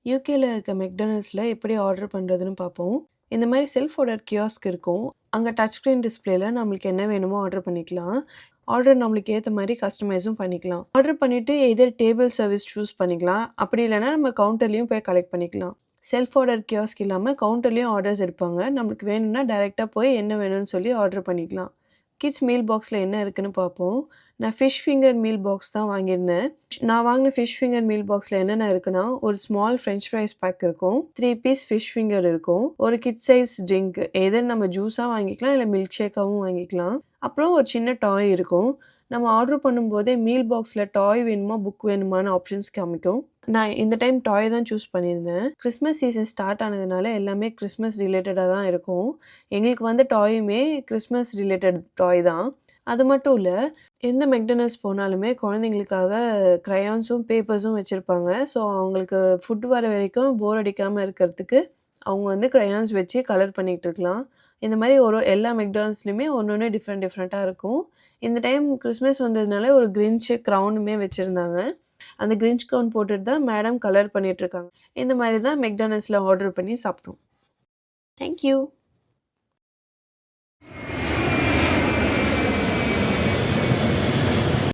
யூகேல இருக்க மெக்டானல்ட்ஸ்ல எப்படி ஆர்டர் பண்றதுன்னு பார்ப்போம். இந்த மாரி செல்ஃப் ஆர்டர் கியாஸ்க் இருக்கும். அங்க டச் ஸ்க்ரீன் டிஸ்ப்ளேல நம்மளுக்கு என்ன வேணுமோ ஆர்டர் பண்ணிக்கலாம். ஆர்டர் நம்மளுக்கு ஏத்த மாரி கஸ்டமைஸும் பண்ணிக்கலாம். ஆர்டர் பண்ணிட்டு எய்தர் டேபிள் சர்வீஸ் சூஸ் பண்ணிக்கலாம். அப்படி இல்லன்னா நம்ம கவுண்டர்லயும் போய் கலெக்ட் பண்ணிக்கலாம். செல்ஃப் ஆர்டர் கியாஸ்க் இல்லாம கவுண்டர்லயும் ஆர்டர்ஸ் எடுப்பாங்க. நம்மளுக்கு வேணும்னா டைரக்ட்டா போய் என்ன வேணும்னு சொல்லி ஆர்டர் பண்ணிக்கலாம். கிட்ஸ் மீல் பாக்ஸ்ல என்ன இருக்குன்னு பார்ப்போம். நான் ஃபிஷ் ஃபிங்கர் மீல் பாக்ஸ் தான் வாங்கியிருந்தேன். நான் வாங்கின ஃபிஷ் ஃபிங்கர் மீல் பாக்ஸ்ல என்னென்ன இருக்குன்னா, ஒரு ஸ்மால் ஃப்ரெஞ்ச் ஃப்ரைஸ் பேக் இருக்கும். 3 பீஸ் ஃபிஷ் ஃபிங்கர் இருக்கும். ஒரு கிட் சைஸ் ட்ரிங்க் எதர் நம்ம ஜூஸா வாங்கிக்கலாம், இல்ல மில்க் ஷேக்காவும் வாங்கிக்கலாம். அப்புறம் ஒரு சின்ன டாய் இருக்கும். நம்ம ஆர்டர் பண்ணும்போதே மீல் பாக்ஸ்ல டாய் வேணுமா, புக் வேணுமான்னு ஆப்ஷன்ஸ் காமிக்கும். நான் இந்த டைம் டாய் தான் சூஸ் பண்ணியிருந்தேன். கிறிஸ்மஸ் சீசன் ஸ்டார்ட் ஆனதுனால எல்லாமே கிறிஸ்மஸ் ரிலேட்டடா தான் இருக்கும். எங்களுக்கு வந்த டாயுமே கிறிஸ்மஸ் ரிலேட்டட் டாய் தான். அது மட்டும் இல்ல, எந்த மெக்டானல்ட்ஸ் போனாலுமே குழந்தைங்களுக்காக கிரையான்ஸும், பேப்பர்ஸும் வச்சிருப்பாங்க. ஸோ அவங்களுக்கு ஃபுட் வர வரைக்கும் போர் அடிக்காம இருக்கிறதுக்கு அவங்க வந்து கிரையான்ஸ் வச்சு கலர் பண்ணிட்டு இருக்கலாம். இந்த மாரி எல்லா மெக்டானல்ட்ஸ்லயுமே ஒண்ணொண்ணு டிஃப்ரெண்ட்டா இருக்கும். இந்த டைம் கிறிஸ்மஸ் வந்ததுனால ஒரு கிரின்ச் கிரவுனுமே வச்சிருந்தாங்க. அந்த கிரின்ச் கிரவுன் போட்டுட்டு தான் மேடம் கலர் பண்ணிட்டு இருக்காங்க. இந்த மாரி தான் மெக்டானல்ட்ஸ்ல ஆர்டர் பண்ணி சாப்பிட்டோம். Thank you.